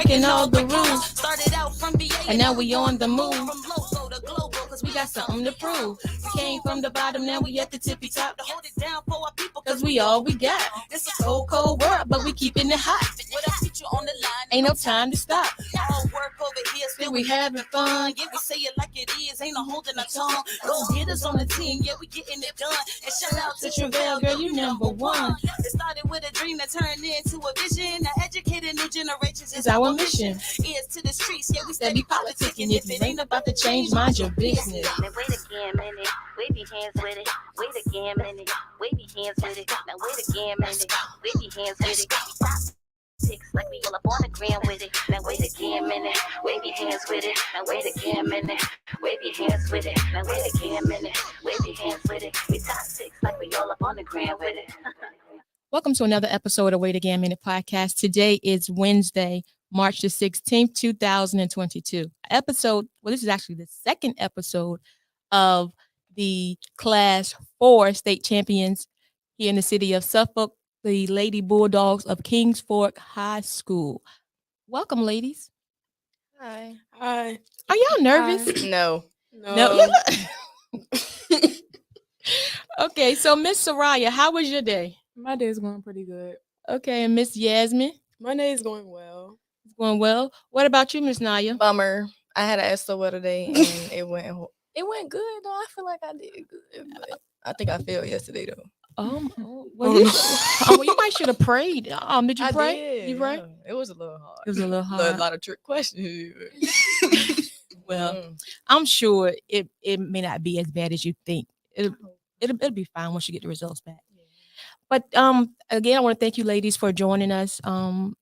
breaking all the rules. Started out from VA and now we on the move. From local to global, cause we got something to prove. We came from the bottom, now we at the tippy top. To hold it down for our people, cause we all we got. It's a cold, cold world, but we keeping it hot. With our future on the line, ain't no time to stop. All work over here, still we having fun. Yeah, we say it like it is, ain't no holding our tongue. Go get us on the team, yeah, we getting it done. And shout out to Travell, girl, you number one. It started with a dream that turned into a vision. Now educating new generations is our mission. Ears to the streets, yeah, we steady politicking. If it ain't about to change, mind your business. Now wait again, minute. Wave your hands with it. Wait again, minute. Wave your hands with it. Now wait again, minute. Wave your hands with it. Pics like we all up on the gram with it. Now wait again, minute. Wave your hands with it. Now wait again, minute. Wave your hands with it. Now wait again, minute. Wave your hands with it. We top six like we all up on the gram with it. Welcome to another episode of Wait Again Minute Podcast. Today is Wednesday, March the 16th, 2022. This is actually the second episode of the Class 4 state champions here in the city of Suffolk, the Lady Bulldogs of Kings Fork High School. Welcome, ladies. Hi. Are y'all nervous? Hi. No. Okay, so Miss Soraya, how was your day? My day is going pretty good. Okay, and Miss Yasmin? My day is going well. It's going well. What about you, Miss Naya? Bummer. I had an SO today and it went good though. I feel like I did good, but I think I failed yesterday though. Well, you might should have prayed. Did you pray? Did, you pray? Yeah. It was a little hard. It was a little hard. A lot of trick questions. Well, I'm sure it may not be as bad as you think. It'll be fine once you get the results back. Yeah. But again, I want to thank you ladies for joining us. I'm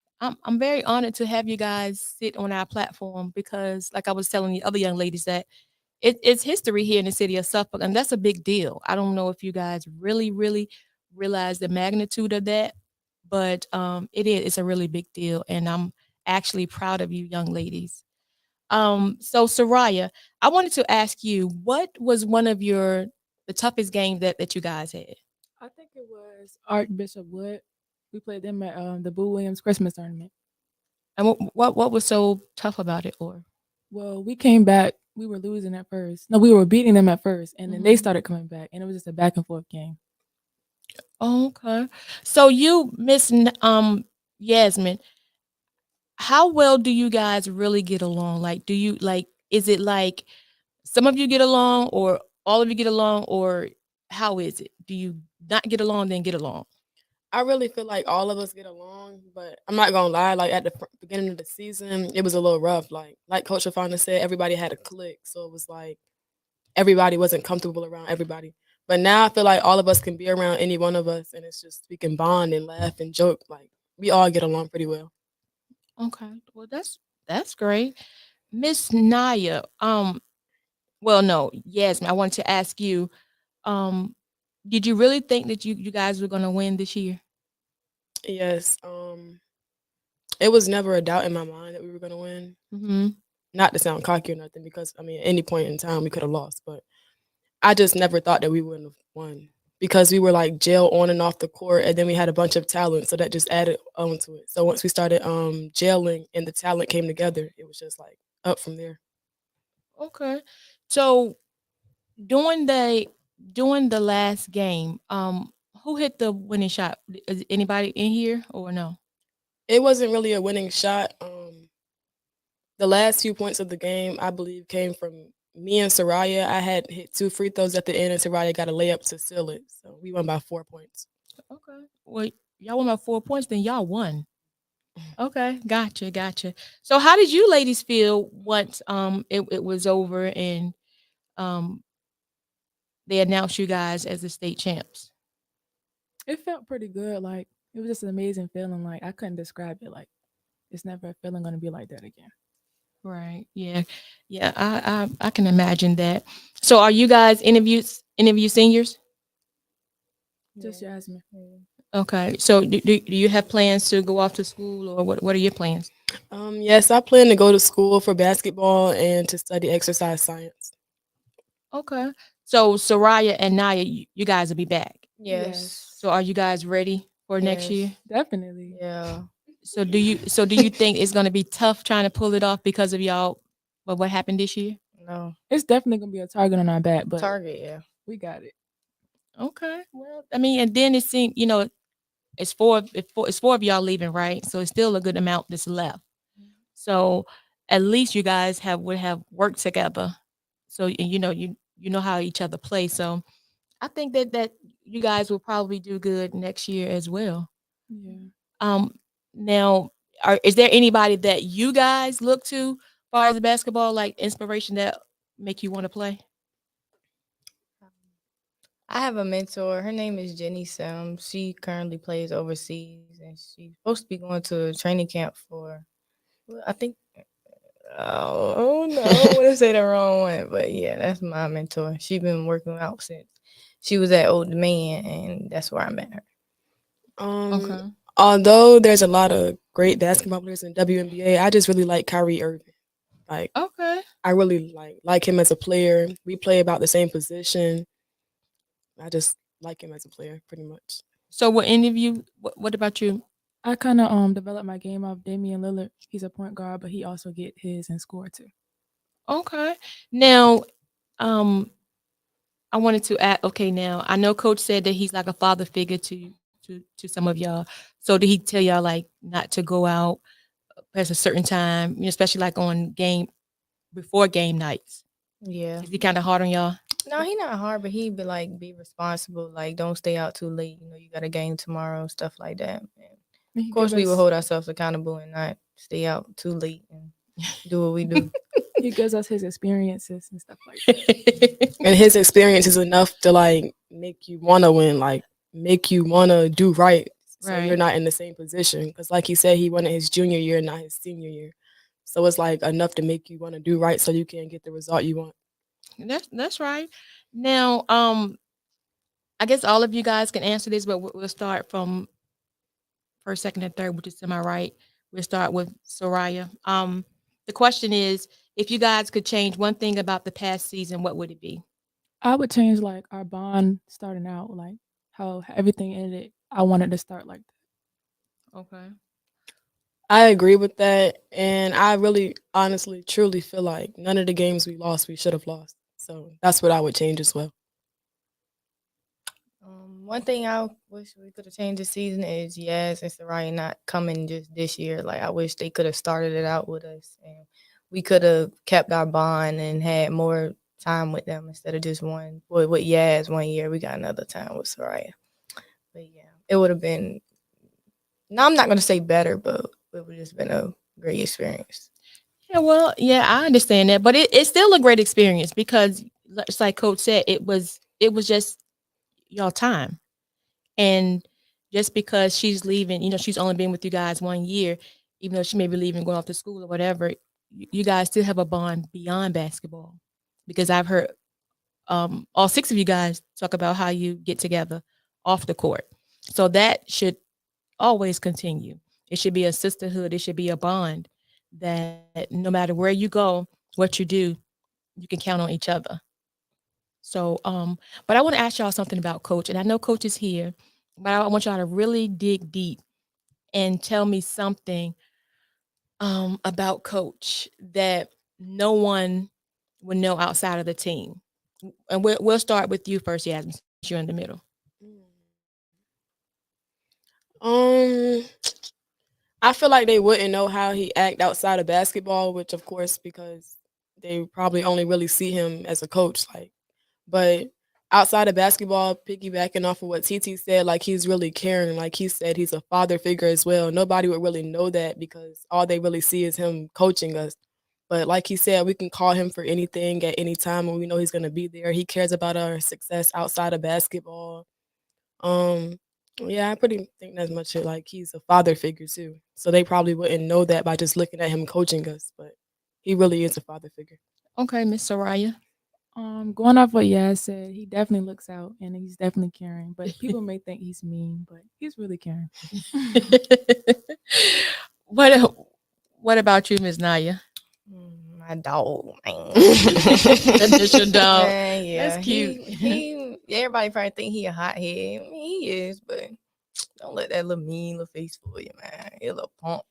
very honored to have you guys sit on our platform because, like I was telling the other young ladies, that it's history here in the city of Suffolk, and that's a big deal. I don't know if you guys really realize the magnitude of that, but it's a really big deal, and I'm actually proud of you young ladies. So Soraya, I wanted to ask you, what was one of the toughest games that you guys had? I think it was Archbishop Wood. We played them at the Boo Williams Christmas tournament. And what was so tough about it? Or, well, we came back. We were losing at first. No, we were beating them at first, and then they started coming back, and it was just a back and forth game. Okay. So you, Miss Yasmin, how well do you guys really get along? Like, is it like some of you get along, or all of you get along, or how is it? Do you not get along, then get along? I really feel like all of us get along, but I'm not gonna lie. Like at the beginning of the season, it was a little rough. Like Coach Fofana said, everybody had a clique, so it was like everybody wasn't comfortable around everybody. But now I feel like all of us can be around any one of us, and it's just we can bond and laugh and joke. Like we all get along pretty well. Okay, well that's great, Miss Naya. Well, no, Yasmin, I wanted to ask you, did you really think that you guys were going to win this year? Yes. It was never a doubt in my mind that we were going to win. Mm-hmm. Not to sound cocky or nothing, because I mean, at any point in time we could have lost, but I just never thought that we wouldn't have won because we were like jail on and off the court, and then we had a bunch of talent, so that just added on to it. So once we started jailing and the talent came together, it was just like up from there. Okay, so during the last game, who hit the winning shot? Is anybody in here or no? It wasn't really a winning shot. The last few points of the game, I believe, came from me and Soraya. I had hit 2 free throws at the end, and Soraya got a layup to seal it. So we won by 4 points. Okay. Well, y'all won by 4 points, then y'all won. Okay, gotcha. So how did you ladies feel once it was over and they announced you guys as the state champs? It felt pretty good. Like it was just an amazing feeling. Like I couldn't describe it. Like it's never a feeling going to be like that again. Right. Yeah. I can imagine that. So are you guys any of you seniors? Just Yasmin. Okay. So do you have plans to go off to school, or what are your plans? Yes, I plan to go to school for basketball and to study exercise science. Okay. So Soraya and Naya, you guys will be back. Yes. So are you guys ready for next year? Definitely. Yeah. So do you think it's going to be tough trying to pull it off because of y'all? But what happened this year? No It's definitely gonna be a target on our back, but target. Yeah. we got it. Okay. Well, I mean, and then it seemed, it's four of y'all leaving, right? So it's still a good amount that's left. So at least you guys would have worked together. So and you know how each other play. So I think that you guys will probably do good next year as well. Yeah. Um, now, is there anybody that you guys look to far as basketball, like inspiration that make you want to play? I have a mentor. Her name is Jenny Sims. She currently plays overseas, and she's supposed to be going to a training camp for. Well, I think. Oh no, I want to say the wrong one, but yeah, that's my mentor. She's been working out since she was at Old Man, and that's where I met her. Okay. Although there's a lot of great basketball players in WNBA, I just really like Kyrie Irving. Like Okay. I really like him as a player. We play about the same position. I just like him as a player, pretty much. So, what any of you? What about you? I kind of developed my game off Damian Lillard. He's a point guard, but he also get his and score too. Okay. Now, um, I wanted to add. Okay, now I know Coach said that he's like a father figure to some of y'all. So, did he tell y'all like not to go out past a certain time? Especially like on game before game nights. Yeah. Is he kind of hard on y'all? No, he not hard, but he be like be responsible. Like don't stay out too late. You got a game tomorrow, stuff like that. And of course, we will hold ourselves accountable and not stay out too late and do what we do. He gives us his experiences and stuff like that. And his experience is enough to like make you want to win, like make you want to do right. So you're Right. not in the same position. Because like he said, he won it his junior year, not his senior year. So it's like enough to make you want to do right so you can get the result you want. That's right. Now, I guess all of you guys can answer this, but we'll start from first, second, and third, which is semi right. We'll start with Soraya. The question is, if you guys could change one thing about the past season, what would it be? I would change like our bond starting out, like how everything ended. I wanted to start like that. Okay. I agree with that. And I really, honestly, truly feel like none of the games we lost, we should have lost. So that's what I would change as well. One thing I wish we could have changed this season is yes, it's Soraya not coming just this year. Like I wish they could have started it out with us, and we could have kept our bond and had more time with them instead of just one. With Yaz 1 year, we got another time with Soraya. But yeah, it would have been. No, I'm not gonna say better, but it would have just been a great experience. Yeah, well, yeah, I understand that, but it's still a great experience because, it's like Coach said, it was just y'all time, and just because she's leaving, she's only been with you guys 1 year, even though she may be leaving, going off to school or whatever. You guys still have a bond beyond basketball, because I've heard all six of you guys talk about how you get together off the court, so that should always continue. It should be a sisterhood. It should be a bond that no matter where you go, what you do, you can count on each other. So, but I want to ask y'all something about Coach, and I know Coach is here, but I want y'all to really dig deep and tell me something about Coach that no one would know outside of the team. And we'll start with you first, Yasmin, since you're in the middle. Um, I feel like they wouldn't know how he act outside of basketball, which of course because they probably only really see him as a coach. Like, but outside of basketball, piggybacking off of what TT said, like he's really caring. Like he said, he's a father figure as well. Nobody would really know that because all they really see is him coaching us. But like he said, we can call him for anything at any time, and we know he's gonna be there. He cares about our success outside of basketball. Um, yeah, I pretty think that's much it. Like he's a father figure too, so they probably wouldn't know that by just looking at him coaching us. But he really is a father figure. Okay, Miss Soraya. Going off what Yaz said, he definitely looks out and he's definitely caring. But people may think he's mean, but he's really caring. what What about you, Miss Naya? My dog, man. That's your dog. Yeah, That's cute. He everybody probably think he a hothead. I mean, he is, but Don't let that little mean little face fool you, man. You little punk.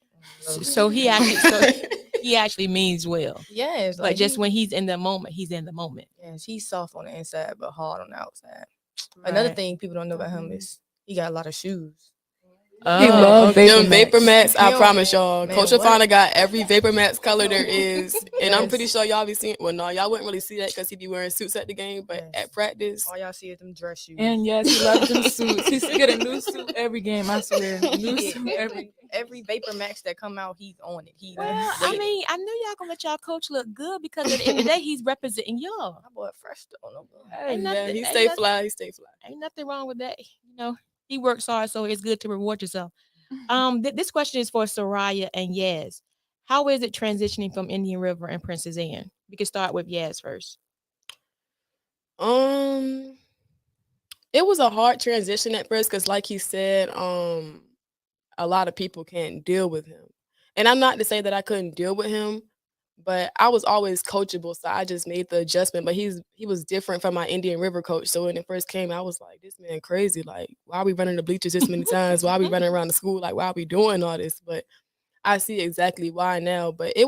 So he actually means well. Yes, But just when he's in the moment, he's in the moment. Yes, he's soft on the inside but hard on the outside. Another Right. thing people don't know about him is he got a lot of shoes. He love Them Vapor Vapor Max. Max, I Yo, promise y'all. man, Coach what? Fofana got every Vapor Max color there is. And I'm Yes. pretty sure y'all be seeing, well, no, y'all wouldn't really see that because he be wearing suits at the game, but Yes. at practice, All y'all see is them dress shoes. And yes, he loves them suits. He's get a new suit every game, I swear. New Yeah, suit every every Vapor Max that come out, he's on it. He Well, I mean, I knew y'all gonna let y'all coach look good because at the end of the day, he's representing y'all. my boy fresh though. No boy. Ain't yeah, nothing- he ain't stay nothing- fly. He stay fly. Ain't nothing wrong with that. You know, he works hard, so it's good to reward yourself. This question is for Soraya and Yaz. How is it transitioning from Indian River and Princess Anne? We can start with Yaz first. It was a hard transition at first because, like he said, a lot of people can't deal with him. And I'm not to say that I couldn't deal with him, but I was always coachable, so I just made the adjustment. But he was different from my Indian River coach. So when it first came, I was like, this man crazy. Like, why are we running the bleachers this many times? Why are we running around the school? Like, why are we doing all this? But I see exactly why now. But I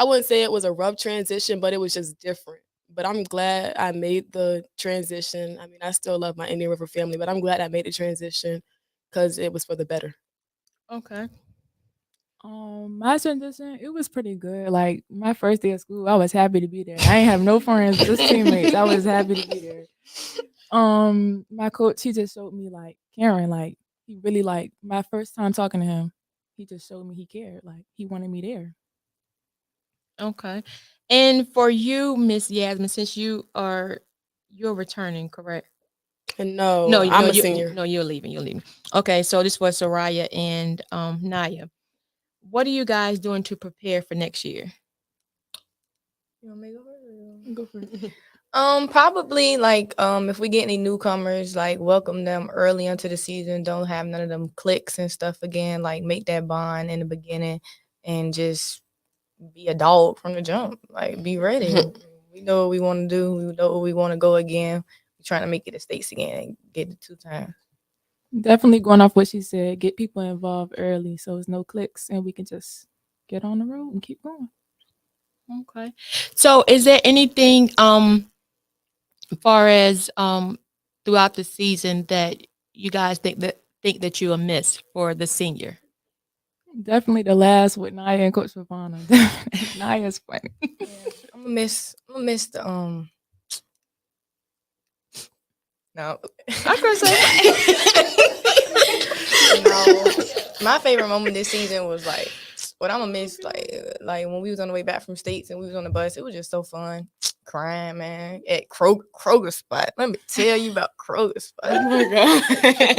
wouldn't say it was a rough transition, but it was just different. But I'm glad I made the transition. I mean, I still love my Indian River family, but I'm glad I made the transition because it was for the better. Okay. My transition, it was pretty good. Like my first day of school, I was happy to be there. I ain't have no friends, just teammates. I was happy to be there. My coach, he just showed me like Karen, like he really like my first time talking to him, he just showed me he cared. Like he wanted me there. Okay. And for you, Miss Yasmin, since you're returning, correct? And no, I'm a senior. No, you're leaving. You're leaving. Okay, so this was Soraya and Naya. What are you guys doing to prepare for next year? You want me to go first? Go for it. Probably like if we get any newcomers, like welcome them early into the season. Don't have none of them cliques and stuff again. Like make that bond in the beginning and just be a dog from the jump. Like be ready. We know what we want to do. We know where we want to go again. We're trying to make it the States again and get it 2 times. Definitely going off what she said, get people involved early so it's no clicks and we can just get on the road and keep going. Okay. So is there anything as far as throughout the season that you guys think that you will miss for the senior? Definitely the last with Naya and Coach Fofana. Naya's funny. Yeah, I'm gonna miss the no. I was gonna say No, my favorite moment this season was like what I'm gonna miss, like when we was on the way back from States and we was on the bus. It was just so fun, crying, man, at Kroger spot. Let me tell you about Kroger spot. Oh my God.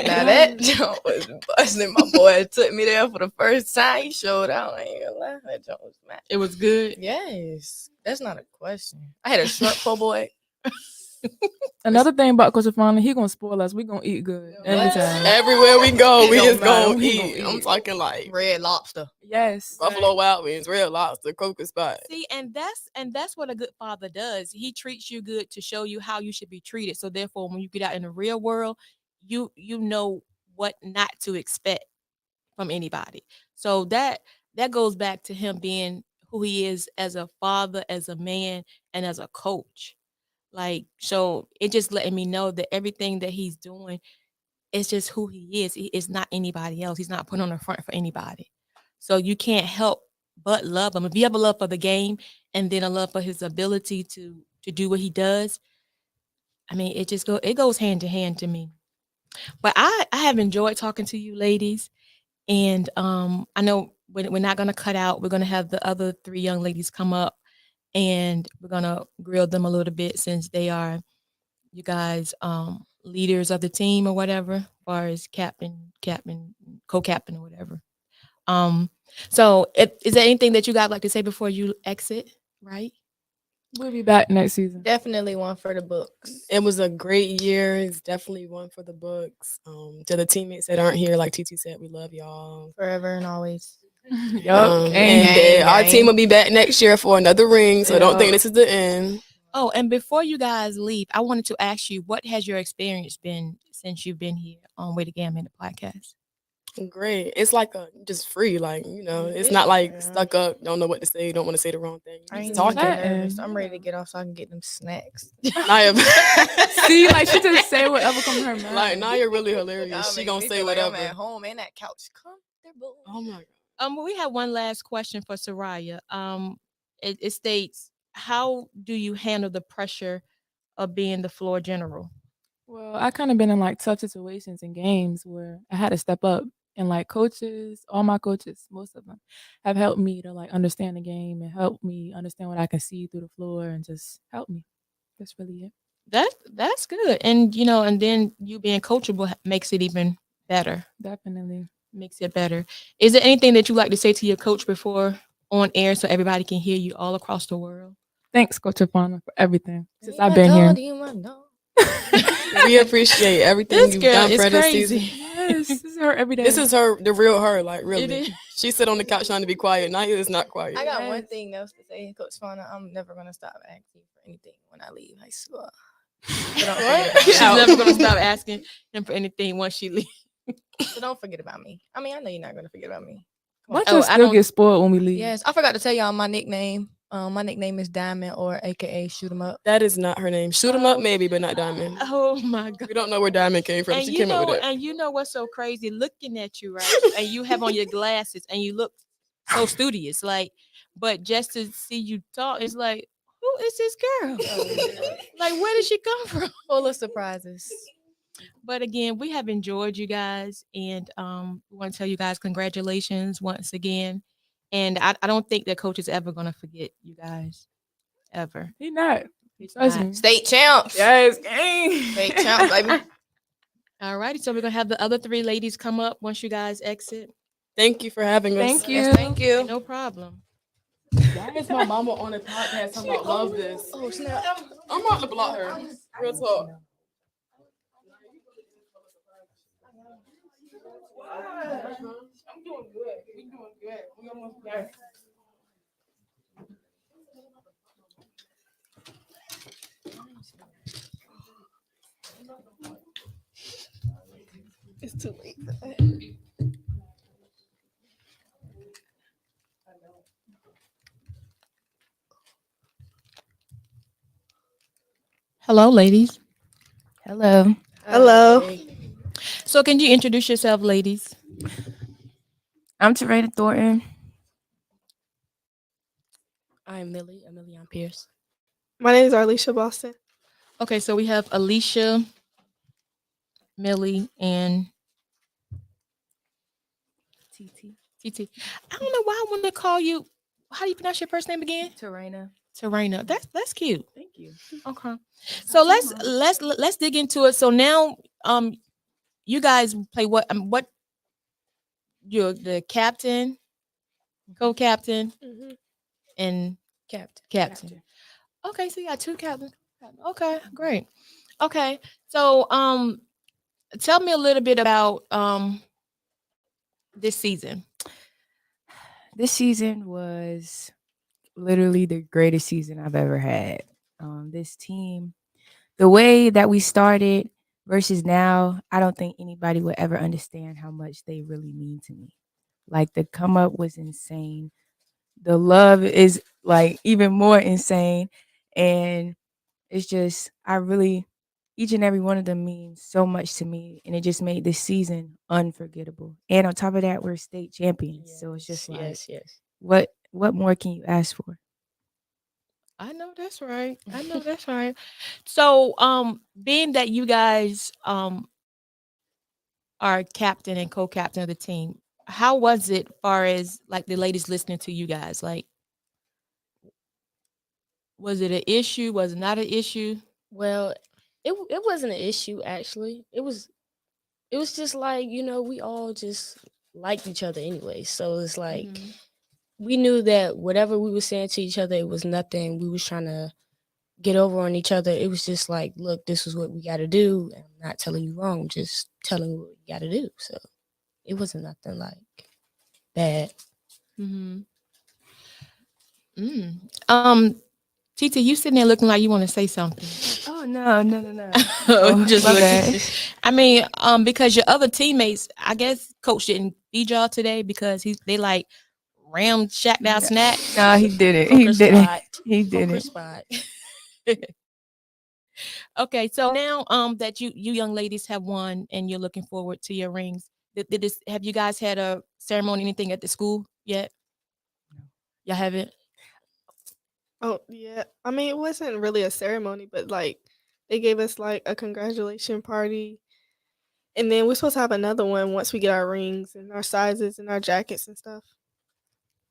Now that jump was busting. My boy took me there for the first time. He showed out. I ain't gonna lie, that jump was mad. it was good. Yes, that's not a question. I had a shrimp po' boy. Another thing about Coach Fofana, he gonna spoil us. We gonna eat good every What? time. Everywhere we go, we It just don't matter. gonna We gonna eat. eat. I'm talking like Red Lobster. Yes. Buffalo Wild Wings, Red Lobster, Coca Spot. See, and that's what a good father does. He treats you good to show you how you should be treated. So therefore, when you get out in the real world, you know what not to expect from anybody. So that goes back to him being who he is as a father, as a man, and as a coach. Like, so it just letting me know that everything that he's doing is just who he is. He is not anybody else. He's not putting on the front for anybody. So you can't help but love him. If you have a love for the game and then a love for his ability to do what he does, I mean, it goes hand to hand to me. But I have enjoyed talking to you ladies. And I know we're not gonna cut out. We're gonna have the other 3 young ladies come up and we're gonna grill them a little bit since they are you guys leaders of the team or whatever, as far as captain, co-captain or whatever. So is there anything that you guys like to say before you exit? Right? We'll be back next season. Definitely one for the books. It was a great year. It's definitely one for the books. To the teammates that aren't here, like TT said, we love y'all. Forever and always. Yup. And our gang. team will be back next year for another ring. So don't think Yup. this is the end. Oh, and before you guys leave, I wanted to ask you, what has your experience been since you've been here on Way to Gambling, the podcast? Great. It's like just free, like it's It's not like yeah. stuck up. Don't know what to say. Don't want to say the wrong thing. I You ain't just even talking. nervous. Chatting. I'm ready to get off so I can get them snacks. Naya, See, like she just say whatever comes to her mind. like Naya really hilarious. Y'all She making gonna me say feel like whatever. I'm at home and that couch comfortable. Oh my god. We have one last question for Soraya. It states, how do you handle the pressure of being the floor general? Well, I kind of been in like tough situations in games where I had to step up, and like coaches, all my coaches, most of them, have helped me to like understand the game and help me understand what I can see through the floor and just help me. That's really it. That's good, and and then you being coachable makes it even better. Definitely. Makes it better. Is there anything that you like to say to your coach before on air so everybody can hear you all across the world? Thanks, Coach Fofana, for everything since I've I been here. told you I know. We appreciate everything This you've girl done is for this crazy. season. Yes, this is her every day. This is her, the real her. Like It really, is. she sit on the couch trying to be quiet. Naya is not quiet. I got one Yes. thing else to say, Coach Fofana. I'm never gonna stop asking for anything when I leave high school. She's Out. never gonna stop asking him for anything once she leaves. So don't forget about me. I mean, I know you're not gonna forget about me. Come on. Bunch Oh, of I still don't- get spoiled when we leave. Yes, I forgot to tell y'all my nickname. My nickname is Diamond, or AKA Shoot 'em Up. That is not her name. Shoot 'em up, maybe, but not Diamond. Oh my god. We don't know where Diamond came from. And She you came up know, with that. and you know what's so crazy? Looking at you, right? And you have on your glasses, and you look so studious, like. But just to see you talk, it's like, who is this girl? Like, where did she come from? Full of surprises. But again, we have enjoyed you guys, and we want to tell you guys congratulations once again. And I don't think that coach is ever gonna forget you guys, ever. He not. He's Trust not. me. State champs. Yes, gang. State champs, baby. All righty, so we're gonna have the other three ladies come up once you guys exit. Thank you for having us. Thank you. Yes, thank you. No problem. Why is my mama on a podcast talking about love this? Oh snap! I'm about to block her. Real talk. I'm doing good. We doing good. We almost there. It's too late for that. Hello, ladies. Hello. Hello. So, can you introduce yourself, ladies? I'm Teresa Thornton. I'm Millie Pierce. My name is Arlisha Boston. Okay, so we have Alicia, Millie, and TT. I don't know why I want to call you. How do you pronounce your first name again? Teresa. Serena. That's cute. Thank you. Okay. So let's dig into it. So now you guys play what you're the captain, co-captain, and captain. Okay, so you got two captains. Okay, great. Okay. So tell me a little bit about this season. This season was literally the greatest season I've ever had. This team, the way that we started versus now, I don't think anybody would ever understand how much they really mean to me. Like the come up was insane. The love is like even more insane. And it's just, each and every one of them means so much to me. And it just made this season unforgettable. And on top of that, we're state champions. So it's just like, yes. what more can you ask for? I know that's right. I know that's right. So being that you guys are captain and co-captain of the team, how was it far as like the ladies listening to you guys? Like, was it an issue? Was it not an issue? Well, it wasn't an issue actually. It was just like, we all just liked each other anyway. So it's like we knew that whatever we were saying to each other, it was nothing we was trying to get over on each other. It was just like, look, this is what we got to do. And I'm not telling you wrong. I'm just telling you what we got to do. So it wasn't nothing like bad. Mm-hmm. TT, you sitting there looking like you want to say something. Oh no. Just my looking. bad. I mean, because your other teammates, I guess coach didn't feed y'all today because they like rammed Shaq down snack. No, he didn't. He Poker didn't. spot. He Poker didn't. spot. Okay, so now that you young ladies have won and you're looking forward to your rings, did this, have you guys had a ceremony, anything at the school yet? Y'all haven't? Oh yeah. I mean, it wasn't really a ceremony, but like they gave us like a congratulation party, and then we're supposed to have another one once we get our rings and our sizes and our jackets and stuff.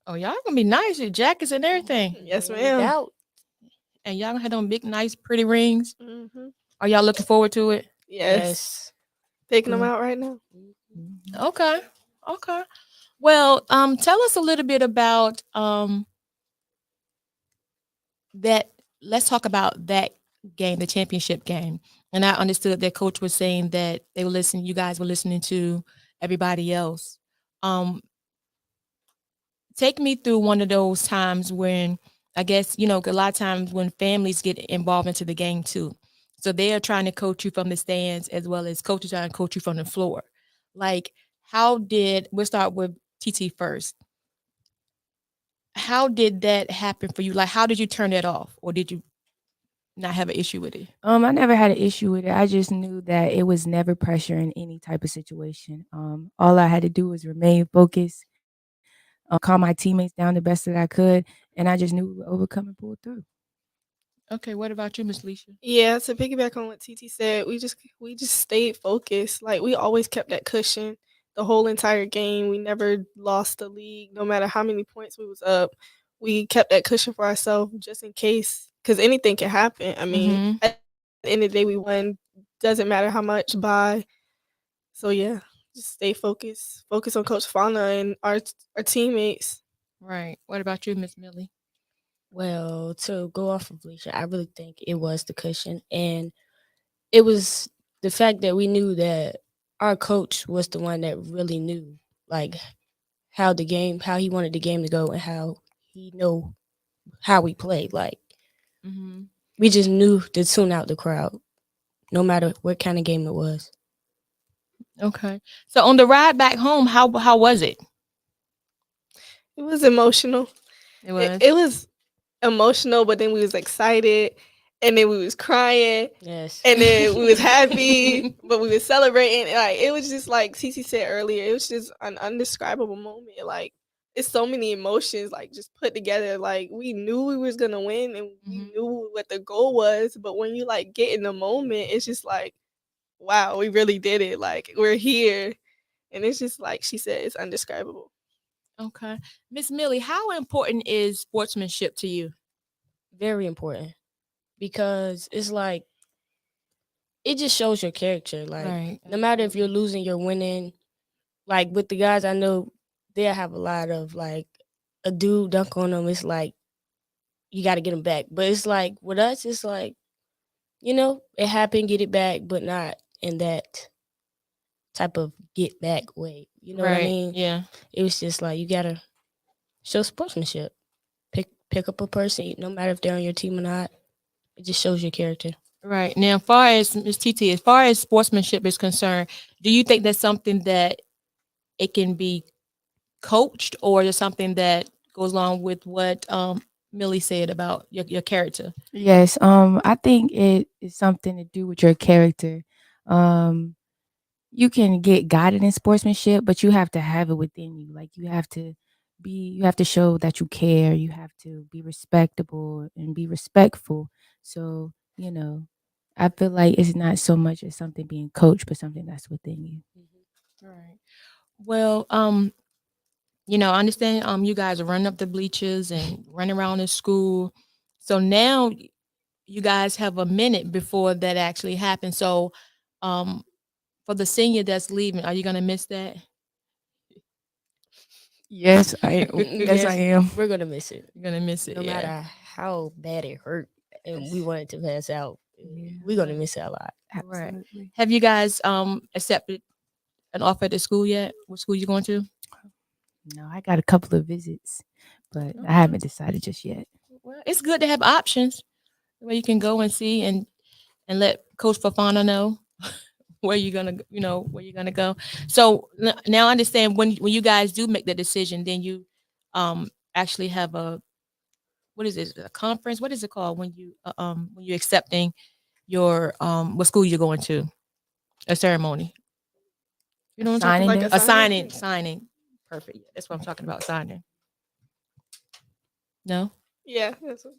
Oh, y'all gonna be nice with jackets and everything. Yes, No ma'am. doubt. And y'all gonna have them big, nice, pretty rings. Hmm. Are y'all looking forward to it? Yes. Taking them out right now. Okay. Okay. Well, tell us a little bit about that. Let's talk about that game, the championship game. And I understood that coach was saying that they were listening, you guys were listening to everybody else. Um, Take me through one of those times when I guess, a lot of times when families get involved into the game too. So they are trying to coach you from the stands as well as coaches trying to coach you from the floor. Like, we'll start with TT first. How did that happen for you? Like, how did you turn that off? Or did you not have an issue with it? I never had an issue with it. I just knew that it was never pressure in any type of situation. All I had to do was remain focused, calm my teammates down the best that I could, and I just knew we would overcome and pull through. Okay, what about you, Miss Leisha? Yeah, to piggyback on what TT said, we just stayed focused. Like we always kept that cushion the whole entire game. We never lost the league, no matter how many points we was up. We kept that cushion for ourselves just in case, because anything can happen. I mean, Mhm. at the end of the day, we won. Doesn't matter how much by. So yeah, just stay focused. Focus on Coach Fana and our teammates. Right. What about you, Miss Millie? Well, to go off of Bleacher, I really think it was the cushion. And it was the fact that we knew that our coach was the one that really knew, like, how he wanted the game to go and how he know how we played. Like, Mm-hmm. we just knew to tune out the crowd, no matter what kind of game it was. Okay. So on the ride back home, how was it? It was emotional. It was. It was emotional, but then we was excited, and then we was crying, Yes. and then we was happy, but we was celebrating. Like it was just like Cece said earlier, it was just an undescribable moment. Like it's so many emotions, like just put together. Like we knew we was gonna win, and we Mhm. knew what the goal was. But when you like get in the moment, it's just like, wow, we really did it. Like we're here, and it's just like she said, it's undescribable. Okay. Miss Millie, how important is sportsmanship to you? Very important, because it's like it just shows your character. Like, Right. no matter if you're losing, you're winning. Like with the guys I know, they'll have a lot of like a dude dunk on them. It's like you got to get them back. But it's like with us, it's like, it happened, get it back, but not in that type of get back way. You know what I Right. mean? Yeah. It was just like you gotta show sportsmanship. Pick up a person, no matter if they're on your team or not. It just shows your character. Right. Now, as far as Miss TT, as far as sportsmanship is concerned, do you think that's something that it can be coached, or is something that goes along with what Millie said about your character? Yes, I think it is something to do with your character. Um, you can get guided in sportsmanship, but you have to have it within you. Like you have to show that you care. You have to be respectable and be respectful. So, I feel like it's not so much as something being coached, but something that's within you. Right. Well, I understand you guys are running up the bleachers and running around the school. So now you guys have a minute before that actually happens. So um for the senior that's leaving, are you gonna miss that? Yes, I am. Yes, I am. We're gonna miss it. You're gonna miss it, No yeah. matter how bad it hurt and we wanted to pass out. Yeah. We're gonna miss it a lot. Right. Absolutely. Have you guys accepted an offer at the school yet? What school you going to? No, I got a couple of visits, but I Okay. haven't decided just yet. Well, it's good to have options where you can go and see and let Coach Fofana know where you're gonna, where you're gonna go. So now I understand when you guys do make the decision, then you actually have a, what is it, a conference? What is it called when you're accepting your what school you're going to? A ceremony. You know what I'm talking Signing about? Like day. a A signing? signing. Perfect. Yeah, that's what I'm talking about. Signing. No, Yeah. That's what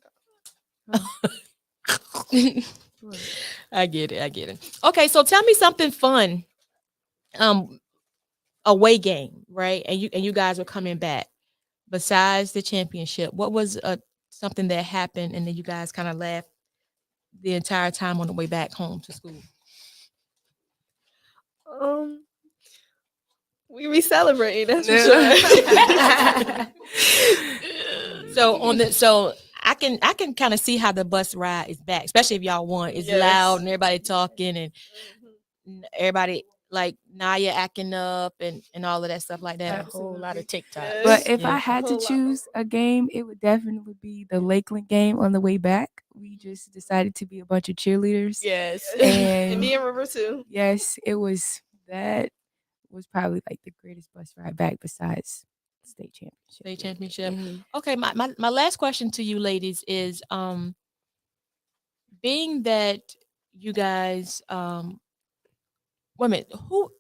I get it. I get it. Okay, so tell me something fun. Um, Away game, right? And you guys are coming back. Besides the championship, what was something that happened, and then you guys kind of laughed the entire time on the way back home to school? um we celebrating, that's for sure. So I can kind of see how the bus ride is back, especially if y'all won. It's loud Yes. and everybody talking and everybody like Naya acting up and all of that stuff like A that. whole lot of TikToks. Yes. But if Yeah. I had to Whole lot. choose a game, it would definitely be the Lakeland game on the way back. We just decided to be a bunch of cheerleaders. Yes. And Indian River too. yes, it was that was probably like the greatest bus ride back besides state championship. State championship. Mhm. Okay, my last question to you ladies is being that you guys wait a minute, who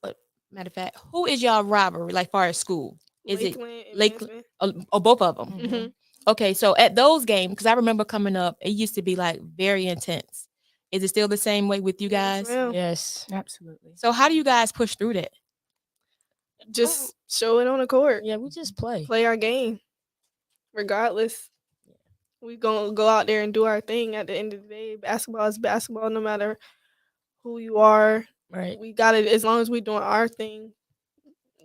matter of fact, who is y'all rivalry like far as school? Is Lakeland it and Lakeland Mansfield. or both of them? Mm-hmm. Okay, so at those games, because I remember coming up, it used to be like very intense. Is it still the same way with you Yes, guys? ma'am. Yes. Absolutely. So how do you guys push through that? Just show it on the court. Yeah, we just play. Play our game. Regardless. We gonna go out there and do our thing. At the end of the day, basketball is basketball no matter who you are. Right. We got it as long as we doing our thing,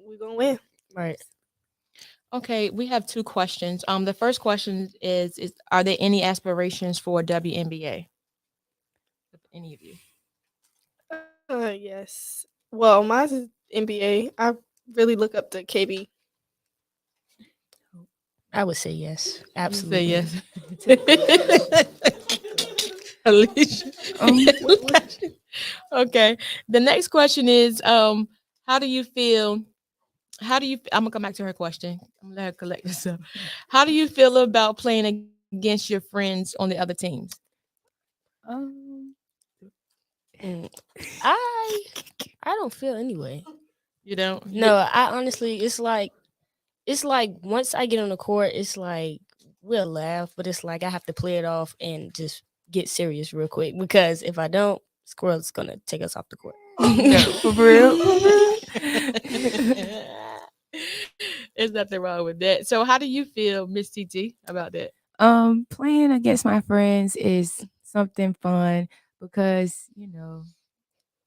we gonna win. Right. Okay, we have two questions. The first question is are there any aspirations for WNBA? Any of you? Yes. Well, mine's is NBA. I really look up to KB. I would say yes. Say Absolutely. yes. Alicia. Okay. The next question is how do you feel? I'm gonna come back to her question. I'm gonna let her collect this up. How do you feel about playing against your friends on the other teams? Um, Mm. I I don't feel anyway. You don't? No, I honestly, it's like once I get on the court, it's like we'll laugh, but it's like I have to play it off and just get serious real quick because if I don't, Squirrel's gonna take us off the court. no, for real. There's nothing wrong with that. So how do you feel, Miss TT, about that? Playing against my friends is something fun because,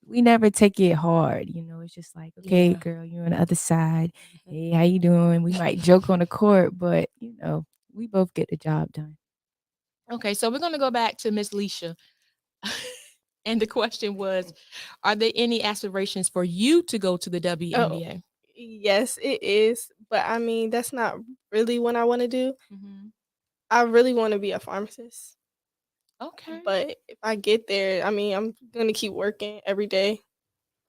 we never take it hard. It's just like, okay, Yeah. girl, you're on the other side. Hey, how you doing? We might joke on the court, but we both get the job done. Okay, so we're gonna go back to Miss Leisha. And the question was, are there any aspirations for you to go to the WNBA? Yes, it is. But I mean, that's not really what I want to do. Mm-hmm. I really want to be a pharmacist. Okay. But if I get there, I mean, I'm gonna keep working every day.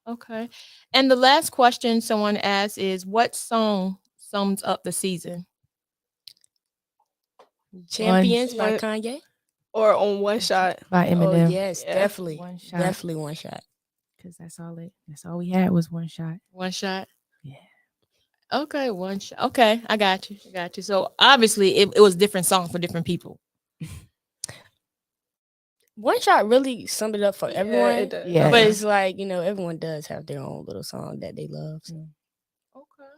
Okay. And the last question someone asked is, what song sums up the season? Champions by One- Kanye. Or on one shot. By Oh Eminem. yes, Yeah. definitely. One shot. Definitely one shot. Because that's all we had was one shot. One shot. Yeah. Okay, one shot. Okay, I got you. So obviously, it was different songs for different people. One shot really summed it up for everyone. It does. Yeah. But it's like, everyone does have their own little song that they love. So. Okay.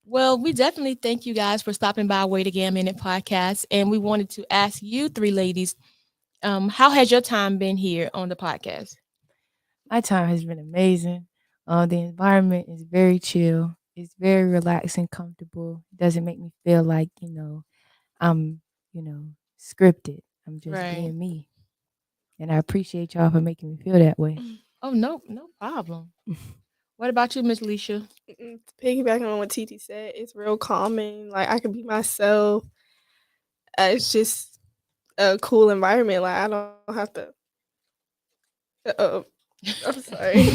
Well, we definitely thank you guys for stopping by Wait Again Minute podcast, and we wanted to ask you three ladies, how has your time been here on the podcast? My time has been amazing. The environment is very chill. It's very relaxing, comfortable. It doesn't make me feel like, I'm, scripted. I'm just Right. being me. And I appreciate y'all for making me feel that way. Oh, no problem. What about you, Miss Leisha? Piggybacking on what TT said, it's real calming. Like I can be myself. It's just a cool environment. Like I don't have to. I'm sorry.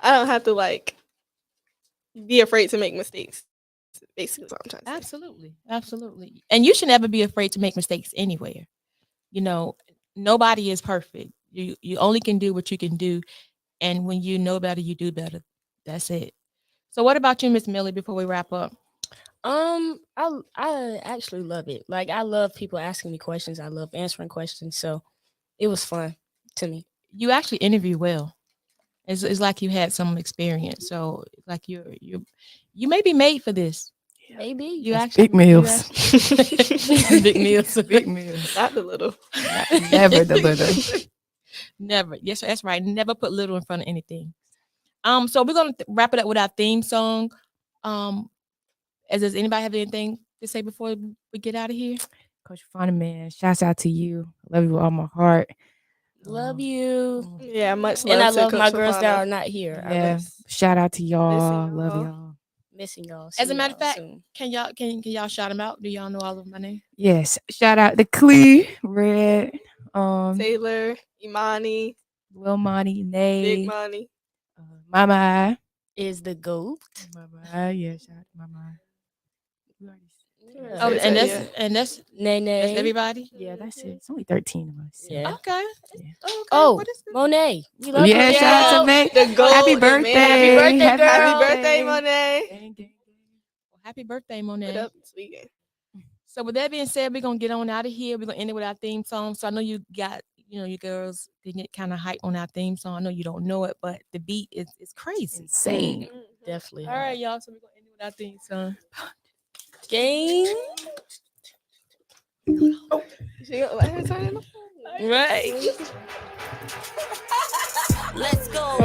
I don't have to like be afraid to make mistakes. Basically, what I'm trying to say. Absolutely. Absolutely. And you should never be afraid to make mistakes anywhere. You know, nobody is perfect. You only can do what you can do. And when you know better, you do better. That's it. So what about you, Miss Millie, before we wrap up? I actually love it. Like I love people asking me questions. I love answering questions. So it was fun to me. You actually interview well. It's like you had some experience. So it's like you may be made for this. Maybe You That's actually big meals. big meals. Big meals. Not the little. Never the little. Never. Yes, that's right. Never put little in front of anything. So we're gonna wrap it up with our theme song. Does anybody have anything to say before we get out of here? Coach Fofana, man, shouts out to you. Love you with all my heart. love you. Yeah, much love. And I to love Coach my girls that Fofana. are not here. I Yeah, miss shout out to y'all. Missing Love y'all. y'all. missing y'all. As See a matter of y'all fact, soon. can y'all shout them out? Do y'all know all of my name? Yes, shout out to Clee, Red, Taylor, Imani, Lil Monty, Big Nay, Money. Mama. Is the goat. Mama, yeah, shout out to Mama. We already Yeah. Oh, Say and so, that's yeah. and that's Nene. everybody. Yeah, that's it. It's only 13 of us. so- Yeah. Okay. Yeah. Okay. Oh, What is this? Monet. We love Yeah, her. shout out to May. The goat, Happy the birthday. man. Happy birthday, Happy girl. Happy birthday, Monet. Gang, gang, Well, happy birthday, What Monet. up this weekend? So with that being said, we're gonna get on out of here. We're gonna end it with our theme song. So I know you got, you girls can get kind of hype on our theme song. I know you don't know it, but the beat is crazy. Insane. Definitely. All right, y'all. So we're gonna end it with our theme song. Game. She gonna let her turn it on? Right. Let's go.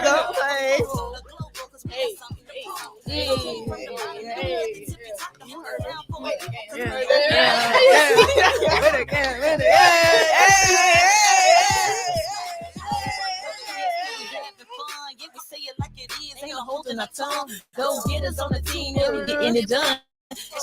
Don't play. Holding our tongue, go get us on the team, and we getting it done.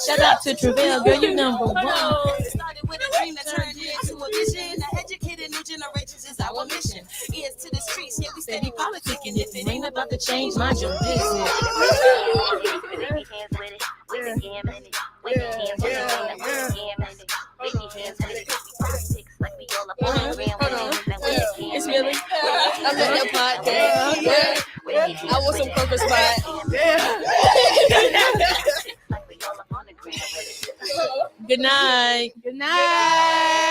Shout out to Travell, girl, you number one. Started with a dream that turned into a vision. To educate new generations is our mission. Ears to the streets, yeah, we steady politicking. If it ain't about to change, mind your business. Wave your hands with it, wave your gambling it, wave your hands with it, wave your gambling it, wave your hands with it. Politics like we all up on the ground with it. Now wave your It's gambling Millie. it. I'm at your podcast. Yeah. I want some purpose spot. Like we all up on the ground with it. Good night. Good night.